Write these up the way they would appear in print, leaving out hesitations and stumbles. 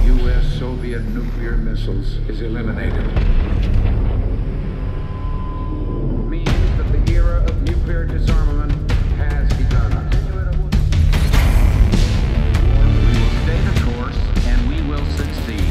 U.S.-Soviet nuclear missiles is eliminated. Means that the era of nuclear disarmament has begun. We will stay the course and we will succeed.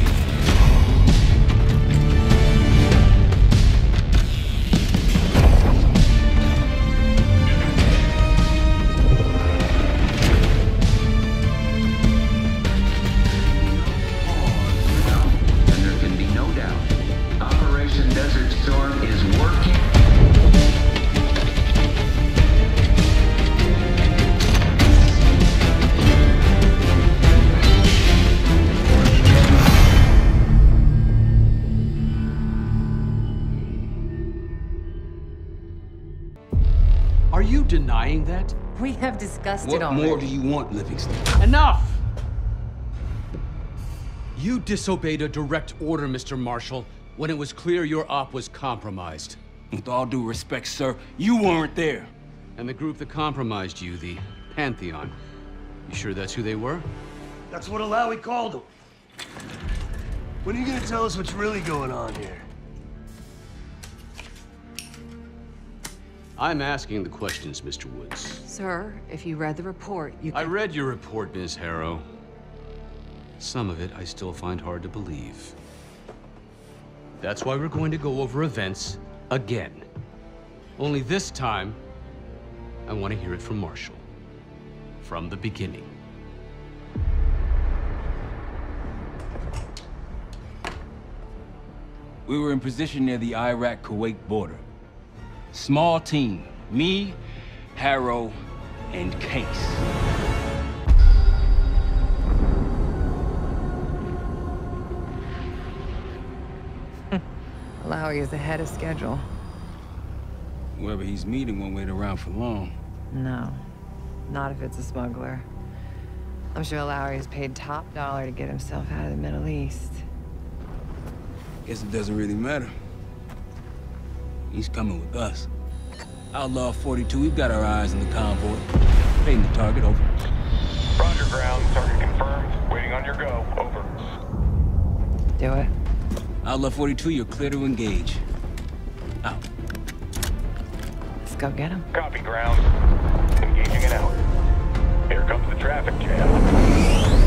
Are you denying that? We have discussed it already. What more do you want, Livingston? Enough! You disobeyed a direct order, Mr. Marshall, when it was clear your op was compromised. With all due respect, sir, you weren't there. And the group that compromised you, the Pantheon, you sure that's who they were? That's what Alawi called them. When are you gonna tell us what's really going on here? I'm asking the questions, Mr. Woods. Sir, if you read the report, you I can... read your report, Ms. Harrow. Some of it I still find hard to believe. That's why we're going to go over events again. Only this time, I want to hear it from Marshall. From the beginning. We were in position near the Iraq-Kuwait border. Small team, me, Harrow, and Case. Alawi is ahead of schedule. Whoever he's meeting won't wait around for long. No, not if it's a smuggler. I'm sure Alawi is paid top dollar to get himself out of the Middle East. Guess it doesn't really matter. He's coming with us. Outlaw 42, we've got our eyes on the convoy. Fading the target, over. Roger, ground. Target confirmed. Waiting on your go. Over. Do it. Outlaw 42, you're clear to engage. Out. Let's go get him. Copy, ground. Engaging and out. Here comes the traffic jam.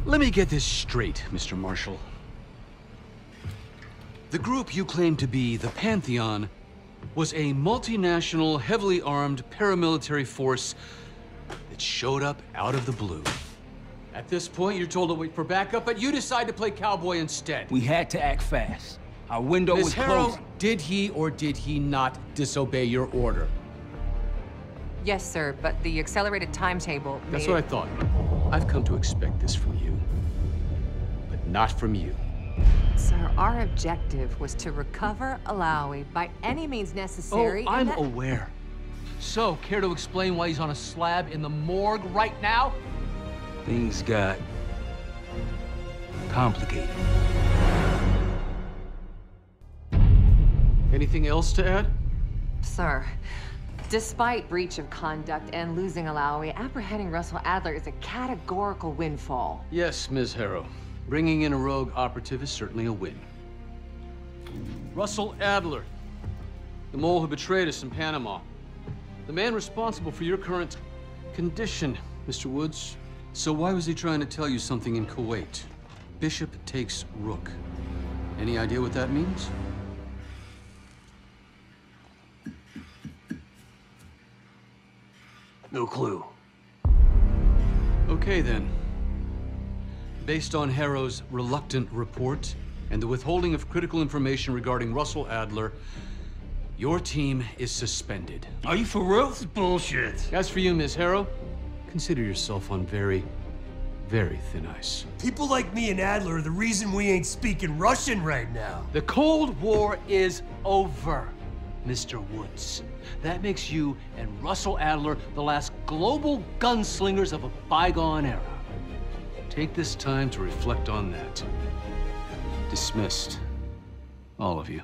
Let me get this straight, Mr. Marshall. The group you claim to be the Pantheon was a multinational, heavily armed paramilitary force that showed up out of the blue. At this point, you're told to wait for backup, but you decide to play cowboy instead. We had to act fast. Our window was Ms. Harrow, closing. did he or did he not disobey your order? Yes, sir, but the accelerated timetable That's made what I thought. I've come to expect this from you, but not from you. Sir, our objective was to recover Alawi by any means necessary. Oh, I'm and that... aware. So, care to explain why he's on a slab in the morgue right now? Things got complicated. Anything else to add? Sir, despite breach of conduct and losing Alawi, apprehending Russell Adler is a categorical windfall. Yes, Ms. Harrow. Bringing in a rogue operative is certainly a win. Russell Adler, the mole who betrayed us in Panama. The man responsible for your current condition, Mr. Woods. So why was he trying to tell you something in Kuwait? Bishop takes Rook. Any idea what that means? No clue. Okay, then. Based on Harrow's reluctant report and the withholding of critical information regarding Russell Adler, your team is suspended. Are you for real? This is bullshit. As for you, Ms. Harrow, consider yourself on very, very thin ice. People like me and Adler are the reason we ain't speaking Russian right now. The Cold War is over, Mr. Woods. That makes you and Russell Adler the last global gunslingers of a bygone era. Take this time to reflect on that. Dismissed. All of you.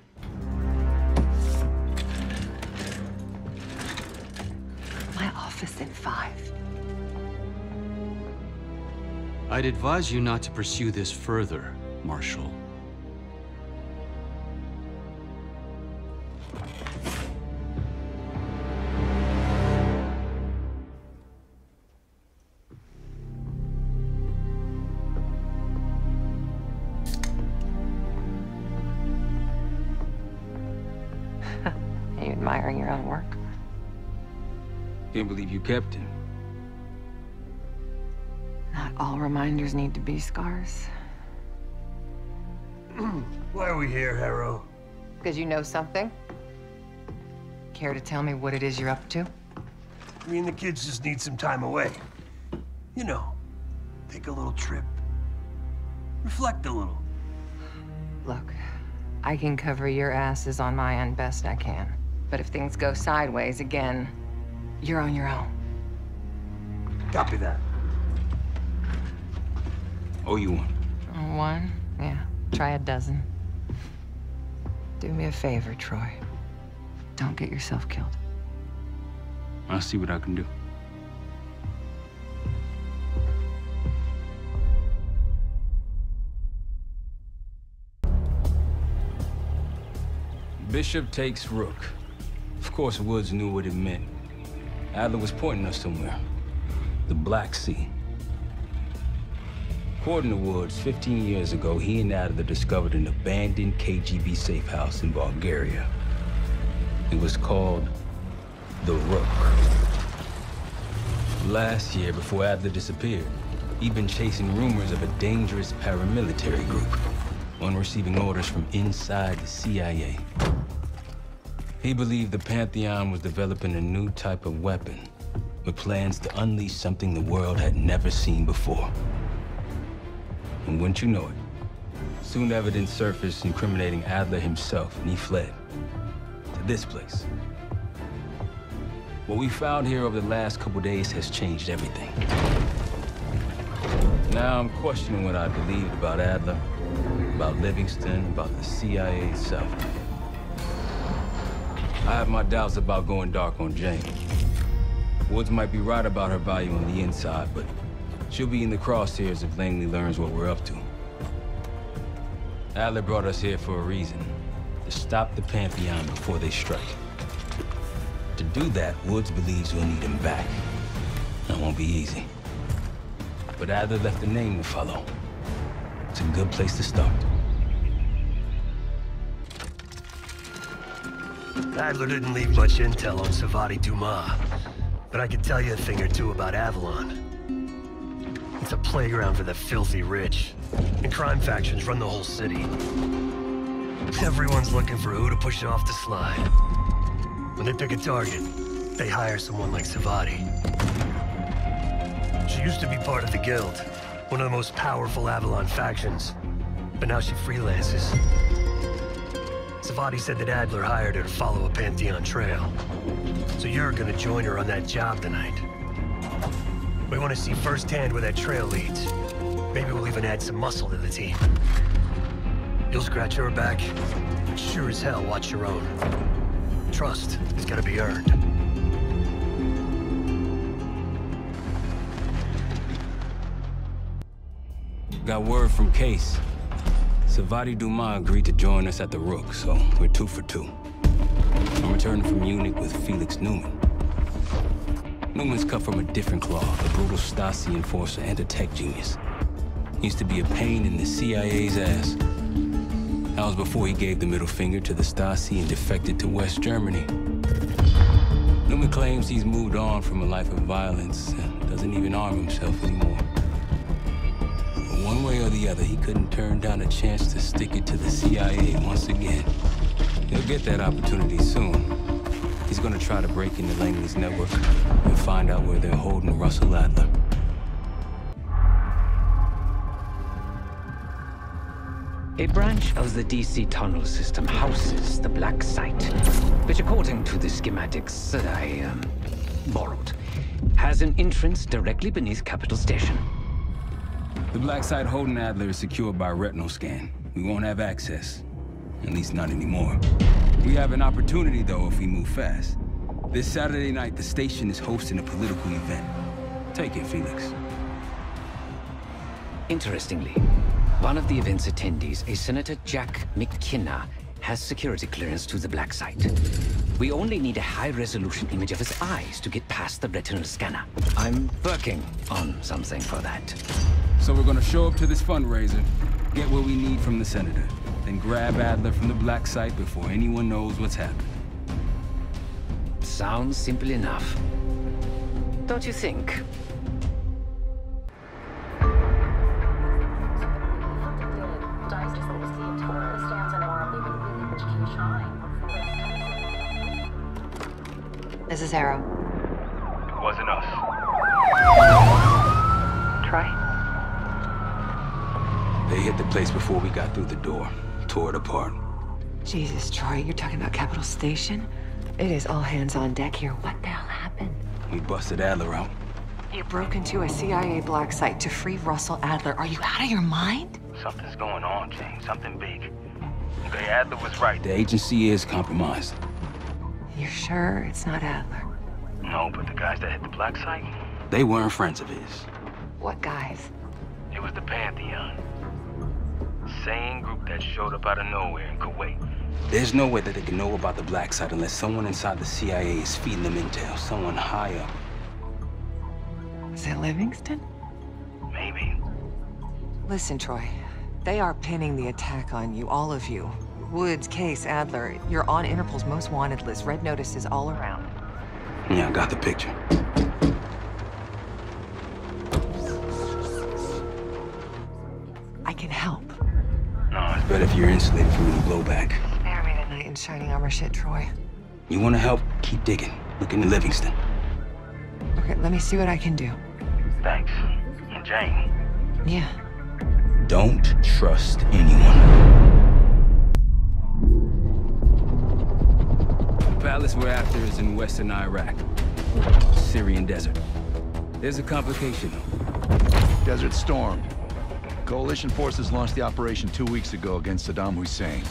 My office in 5. I'd advise you not to pursue this further, Marshal. Are you admiring your own work? Can't believe you kept him. Not all reminders need to be scars. Why are we here, Harrow? Because you know something? Care to tell me what it is you're up to? Me and the kids just need some time away. You know, take a little trip. Reflect a little. Look, I can cover your asses on my end best I can. But if things go sideways again, you're on your own. Copy that. Oh, you one. One? Yeah. Try a dozen. Do me a favor, Troy. Don't get yourself killed. I'll see what I can do. Bishop takes Rook. Of course, Woods knew what it meant. Adler was pointing us somewhere. The Black Sea. According to Woods, 15 years ago, he and Adler discovered an abandoned KGB safe house in Bulgaria. It was called the Rook. Last year, before Adler disappeared, he'd been chasing rumors of a dangerous paramilitary group, one receiving orders from inside the CIA. He believed the Pantheon was developing a new type of weapon, with plans to unleash something the world had never seen before. And wouldn't you know it, soon evidence surfaced incriminating Adler himself, and he fled to this place. What we found here over the last couple days has changed everything. Now I'm questioning what I believed about Adler, about Livingston, about the CIA itself. I have my doubts about going dark on Jane. Woods might be right about her value on the inside, but she'll be in the crosshairs if Langley learns what we're up to. Adler brought us here for a reason, to stop the Pantheon before they strike. To do that, Woods believes we'll need him back. That won't be easy. But Adler left a name to follow. It's a good place to start. Adler didn't leave much intel on Savati Dumas, but I could tell you a thing or two about Avalon. It's a playground for the filthy rich, and crime factions run the whole city. Everyone's looking for who to push off the slide. When they pick a target, they hire someone like Savati. She used to be part of the Guild, one of the most powerful Avalon factions, but now she freelances. Savati said that Adler hired her to follow a Pantheon trail. So you're gonna join her on that job tonight. We want to see firsthand where that trail leads. Maybe we'll even add some muscle to the team. You'll scratch her back, but sure as hell watch your own. Trust has got to be earned. Got word from Case. Savati Dumas agreed to join us at the Rook, so we're 2 for 2. I'm returning from Munich with Felix Newman. Newman's cut from a different cloth, a brutal Stasi enforcer and a tech genius. He used to be a pain in the CIA's ass. That was before he gave the middle finger to the Stasi and defected to West Germany. Newman claims he's moved on from a life of violence and doesn't even arm himself anymore. But one way or the other, he couldn't turn down a chance to stick it to the CIA once again. He'll get that opportunity soon. He's gonna try to break into Langley's network and find out where they're holding Russell Adler. A branch of the DC tunnel system houses the black site, which according to the schematics that I borrowed, has an entrance directly beneath Capital Station. The black site holding Adler is secured by retinal scan. We won't have access. At least not anymore. We have an opportunity, though, if we move fast. This Saturday night, the station is hosting a political event. Take it, Felix. Interestingly, one of the event's attendees, a Senator Jack McKenna, has security clearance to the black site. We only need a high-resolution image of his eyes to get past the retinal scanner. I'm working on something for that. So we're gonna show up to this fundraiser, get what we need from the senator, then grab Adler from the black site before anyone knows what's happened. Sounds simple enough. Don't you think? This is Arrow. It wasn't us. Troy? They hit the place before we got through the door, tore it apart. Jesus, Troy, you're talking about Capital Station? It is all hands on deck here. What the hell happened? We busted Adler out. You broke into a CIA black site to free Russell Adler. Are you out of your mind? Something's going on, Jane. Something big. Okay, Adler was right. The agency is compromised. You're sure it's not Adler? No, but the guys that hit the black site, They weren't friends of his. What guys? it was the Pantheon. Same group that showed up out of nowhere in Kuwait. There's no way that they can know about the black site unless someone inside the CIA is feeding them intel, someone high up. Is it Livingston? Maybe. Listen, Troy. They are pinning the attack on you, all of you. Woods, Case, Adler. You're on Interpol's most wanted list. Red notices all around. Yeah, I got the picture. I can help. No, it's But if you're insulated from any blowback, Spare me tonight in shining armor shit, Troy. you want to help, keep digging. Look into Livingston. Okay, let me see what I can do. thanks. And Jane, Yeah. Don't trust anyone. The palace we're after is in western Iraq, Syrian desert. There's a complication, though. Desert Storm. Coalition forces launched the operation 2 weeks ago against Saddam Hussein.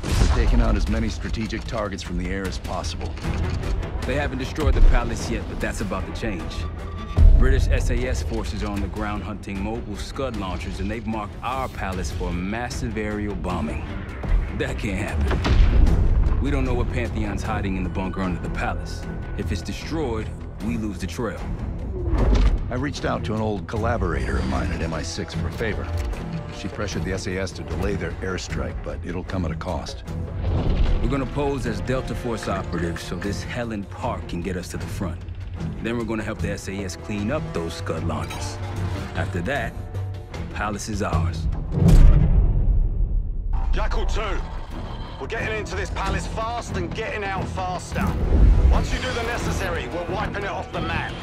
They're taking out as many strategic targets from the air as possible. They haven't destroyed the palace yet, but that's about to change. British SAS forces are on the ground hunting mobile Scud launchers, and they've marked our palace for a massive aerial bombing. That can't happen. We don't know what Pantheon's hiding in the bunker under the palace. If it's destroyed, we lose the trail. I reached out to an old collaborator of mine at MI6 for a favor. She pressured the SAS to delay their airstrike, but it'll come at a cost. We're gonna pose as Delta Force operatives so this Helen Park can get us to the front. Then we're gonna help the SAS clean up those Scud launchers. After that, the palace is ours. Jackal 2, we're getting into this palace fast and getting out faster. Once you do the necessary, we're wiping it off the map.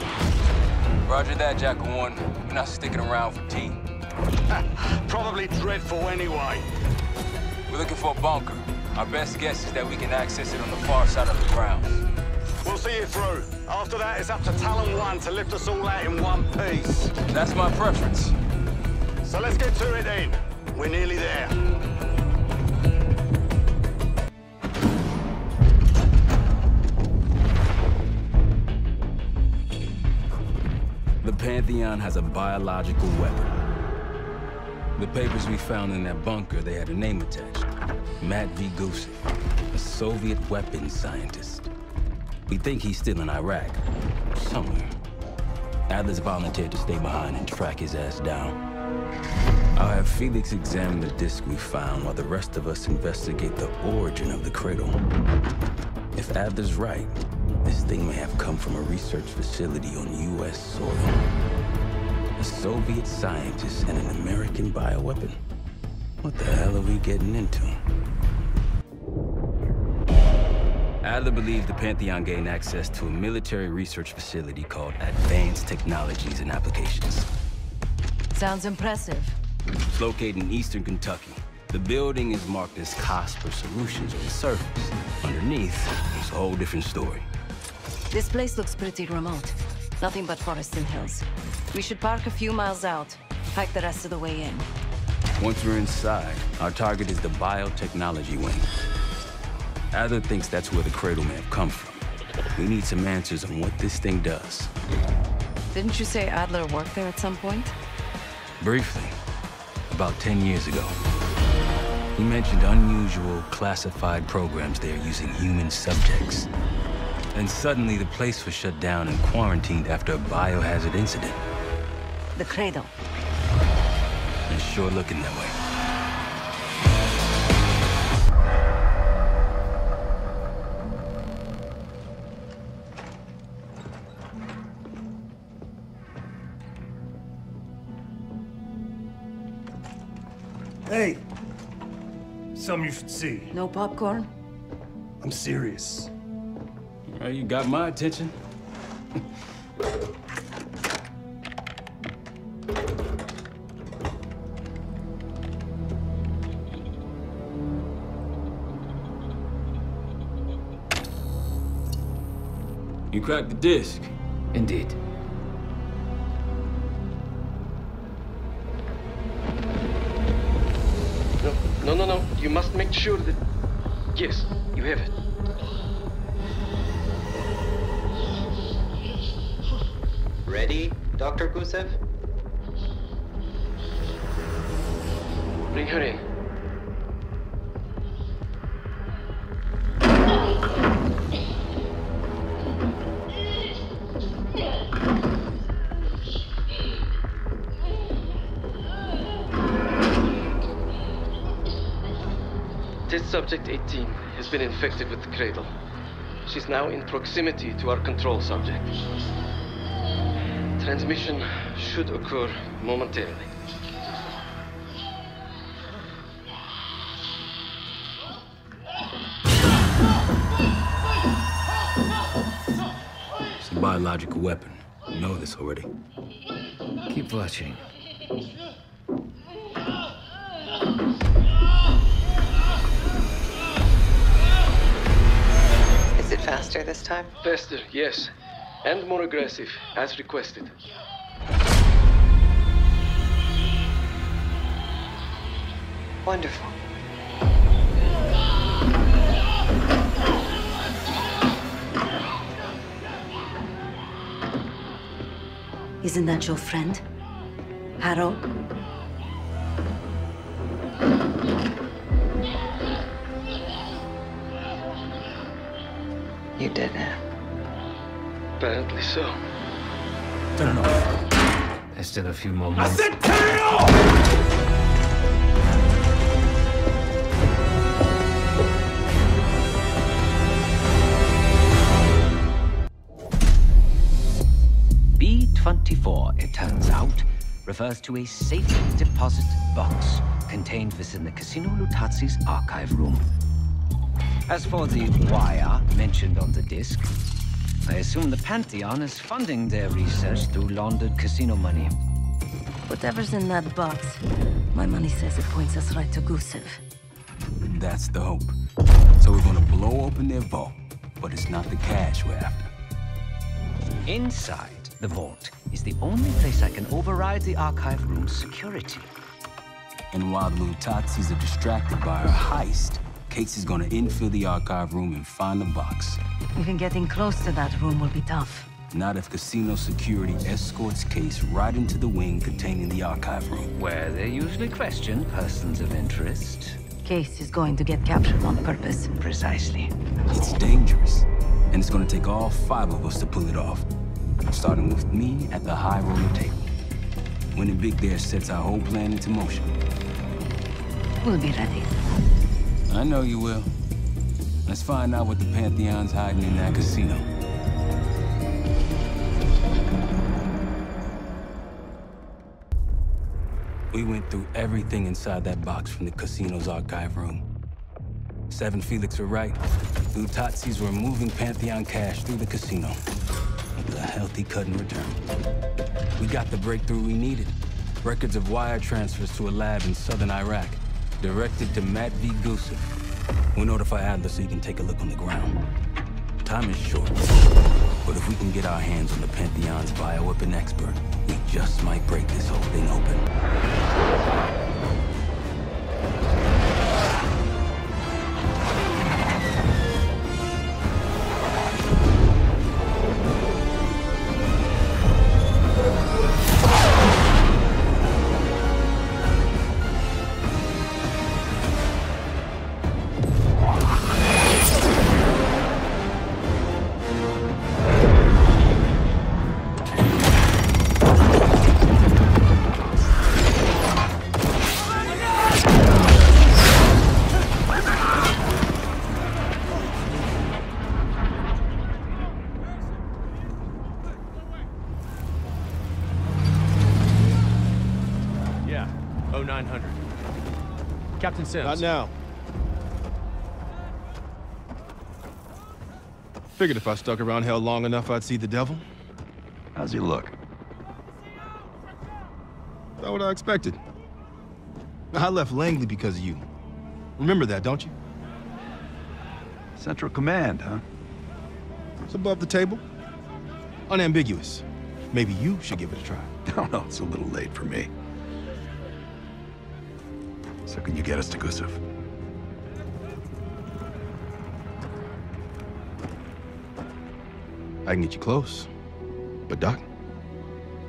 Roger that, Jackal 1. We're not sticking around for tea. Probably dreadful anyway. We're looking for a bunker. Our best guess is that we can access it on the far side of the grounds. We'll see you through. After that, it's up to Talon 1 to lift us all out in one piece. That's my preference. So let's get to it then. We're nearly there. The Pantheon has a biological weapon. The papers we found in that bunker, they had a name attached. Matt V. Gusev, a Soviet weapons scientist. We think he's still in Iraq, somewhere. Adler's volunteered to stay behind and track his ass down. I'll have Felix examine the disc we found while the rest of us investigate the origin of the cradle. If Adler's right, this thing may have come from a research facility on U.S. soil. A Soviet scientist and an American bioweapon. What the hell are we getting into? Adler believed the Pantheon gained access to a military research facility called Advanced Technologies and Applications. Sounds impressive. It's located in eastern Kentucky. The building is marked as Casper Solutions on the surface. Underneath, it's a whole different story. This place looks pretty remote. Nothing but forests and hills. We should park a few miles out, hike the rest of the way in. Once we're inside, our target is the biotechnology wing. Adler thinks that's where the cradle may have come from. We need some answers on what this thing does. Didn't you say Adler worked there at some point? Briefly, about 10 years ago. He mentioned unusual, classified programs there using human subjects. And suddenly the place was shut down and quarantined after a biohazard incident. The cradle. It's sure looking that way. Hey! Something you should see. No popcorn? I'm serious. Well, you got my attention. You cracked the disc. Indeed. No. You must make sure that... Yes, you have it. Ready, Dr. Gusev? Bring her in. Test subject 18 has been infected with the cradle. She's now in proximity to our control subject. Transmission should occur momentarily. It's a biological weapon. You know this already. Keep watching. Is it faster this time? Faster, yes. And more aggressive, as requested. Wonderful. Isn't that your friend? Harrow? You did it. Apparently so. Turn it off. There's still a few more minutes. I said turn it off! B-24, it turns out, refers to a safe deposit box contained within the Casino Lutazi's archive room. As for the wire mentioned on the disc, I assume the Pantheon is funding their research through laundered casino money. Whatever's in that box, my money says it points us right to Gusev. That's the hope. So we're gonna blow open their vault, but it's not the cash we're after. Inside the vault is the only place I can override the archive room's security. And while the Lutazis are distracted by our heist, Casey's gonna infill the archive room and find the box. Even getting close to that room will be tough. Not if casino security escorts Case right into the wing containing the archive room. Where they usually question persons of interest. Case is going to get captured on purpose. Precisely. It's dangerous, and it's gonna take all 5 of us to pull it off. Starting with me at the high roller table. Winning big there sets our whole plan into motion. We'll be ready. I know you will. Let's find out what the Pantheon's hiding in that casino. We went through everything inside that box from the casino's archive room. 7 Felix were right. The Lutazis were moving Pantheon cash through the casino. With a healthy cut in return. We got the breakthrough we needed. Records of wire transfers to a lab in southern Iraq. Directed to Matt V. Gusev. We'll notify Adler so he can take a look on the ground. Time is short, but if we can get our hands on the Pantheon's bioweapon expert, we just might break this whole thing open. Captain Sims. Not now. Figured if I stuck around hell long enough, I'd see the devil. How's he look? Not what I expected. I left Langley because of you. Remember that, don't you? Central Command, huh? It's above the table. Unambiguous. Maybe you should give it a try. No, no, it's a little late for me. So can you get us to Gusev? I can get you close. But Doc,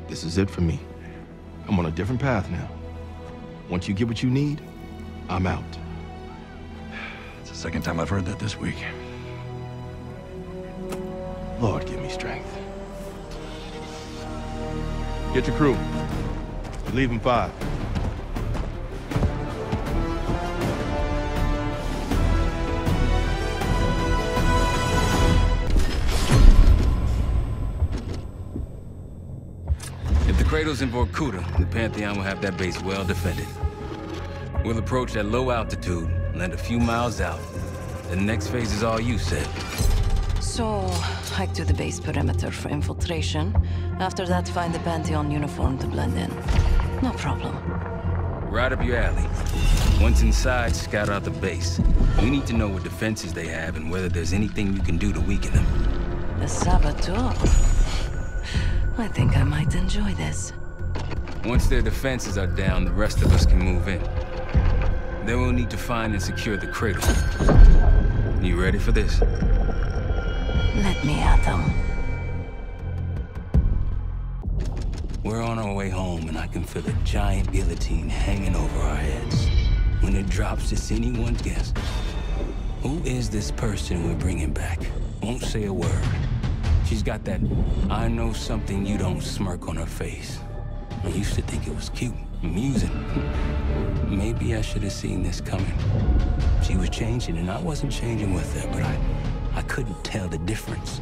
this is it for me. I'm on a different path now. Once you get what you need, I'm out. It's the second time I've heard that this week. Lord, give me strength. Get your crew. You leave in 5. If the cradle's in Vorkuta, the Pantheon will have that base well defended. We'll approach at low altitude, land a few miles out. The next phase is all you said. So, hike to the base perimeter for infiltration. After that, find the Pantheon uniform to blend in. No problem. Right up your alley. Once inside, scout out the base. We need to know what defenses they have and whether there's anything you can do to weaken them. The saboteur. I think I might enjoy this. Once their defenses are down, the rest of us can move in. Then we'll need to find and secure the cradle. You ready for this? Let me at them. We're on our way home, and I can feel a giant guillotine hanging over our heads. When it drops, it's anyone's guess. Who is this person we're bringing back? Won't say a word. She's got that I know something you don't smirk on her face. I used to think it was cute, amusing. Maybe I should have seen this coming. She was changing, and I wasn't changing with her, but I couldn't tell the difference.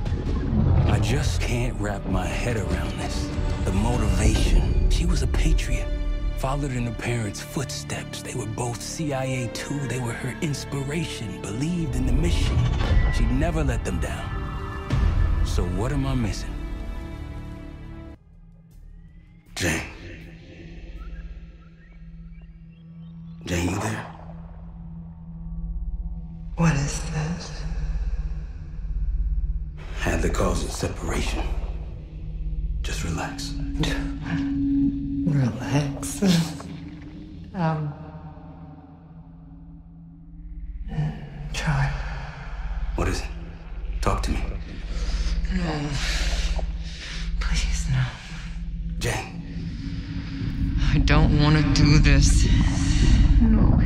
I just can't wrap my head around this. The motivation. She was a patriot. Followed in her parents' footsteps. They were both CIA too. They were her inspiration. Believed in the mission. She'd never let them down. So what am I missing? Jane. Jane, you there? What is this? Had the cause of separation. Just relax. Relax. Try. What is it? Talk to me. No. Please, no. Jane. I don't want to do this. No.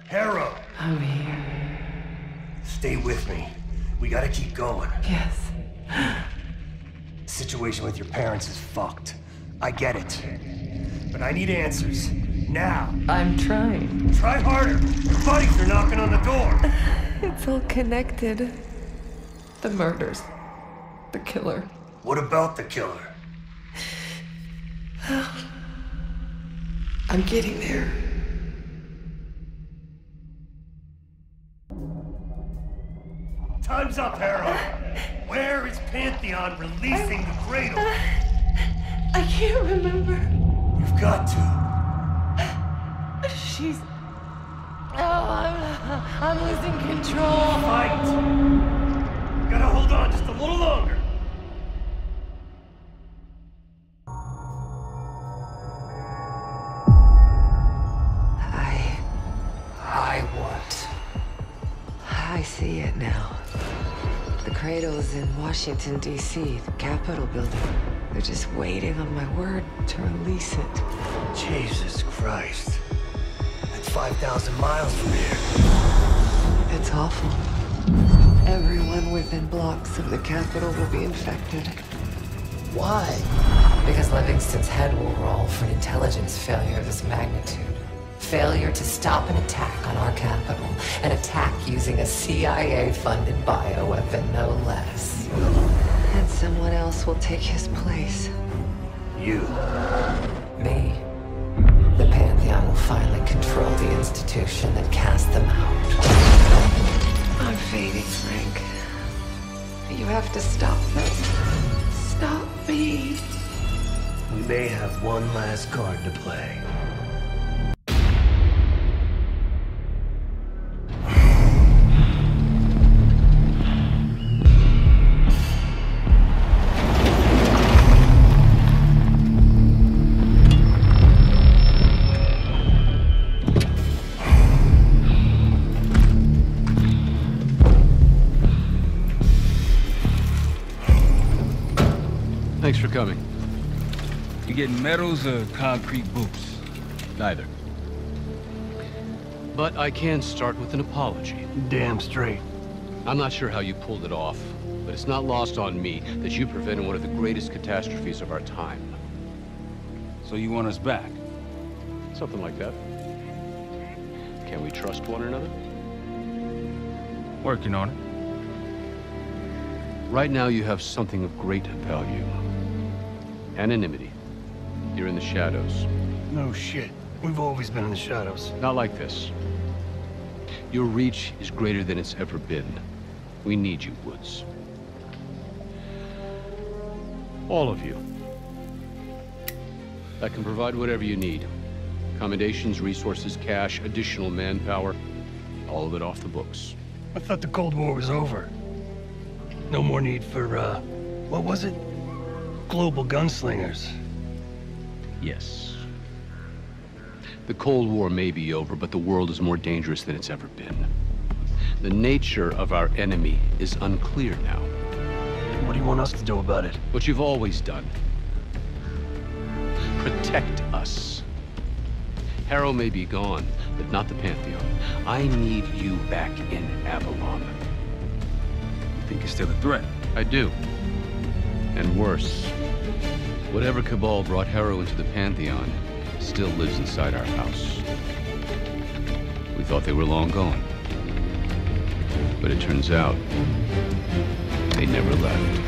Harrow! I'm here. Stay with me. We gotta keep going. Yes. The situation with your parents is fucked. I get it. But I need answers. Now. I'm trying. Try harder. Your buddies are knocking on the door. It's all connected. The murders. The killer. What about the killer? I'm getting there. Time's up, Harrow. Where is Pantheon releasing the cradle? I can't remember. You've got to. She's... Oh, I'm losing control. Fight! You gotta hold on just a little longer. I see it now. The cradle's in Washington, D.C., the Capitol building. They're just waiting on my word to release it. Jesus Christ. That's 5,000 miles from here. It's awful. Everyone within blocks of the Capitol will be infected. Why? Because Livingston's head will roll for an intelligence failure of this magnitude. Failure to stop an attack on our capital. An attack using a CIA-funded bioweapon, no less. And someone else will take his place. You. Me. The Pantheon will finally control the institution that cast them out. I'm fading, Frank. You have to stop them. Stop me. We may have one last card to play. Thanks for coming. You getting medals or concrete boots? Neither. But I can start with an apology. Damn straight. I'm not sure how you pulled it off, but it's not lost on me that you prevented one of the greatest catastrophes of our time. So you want us back? Something like that. Can we trust one another? Working on it. Right now you have something of great value. Anonymity. You're in the shadows. No shit. We've always been in the shadows. Not like this. Your reach is greater than it's ever been. We need you, Woods. All of you. I can provide whatever you need. Accommodations, resources, cash, additional manpower. All of it off the books. I thought the Cold War was over. No more need for, what was it? Global gunslingers. Yes. The Cold War may be over, but the world is more dangerous than it's ever been. The nature of our enemy is unclear now. What do you want us to do about it? What you've always done. Protect us. Harrow may be gone, but not the Pantheon. I need you back in Avalon. You think you're still a threat? I do. And worse. Whatever cabal brought Harrow into the Pantheon still lives inside our house. We thought they were long gone. But it turns out, they never left.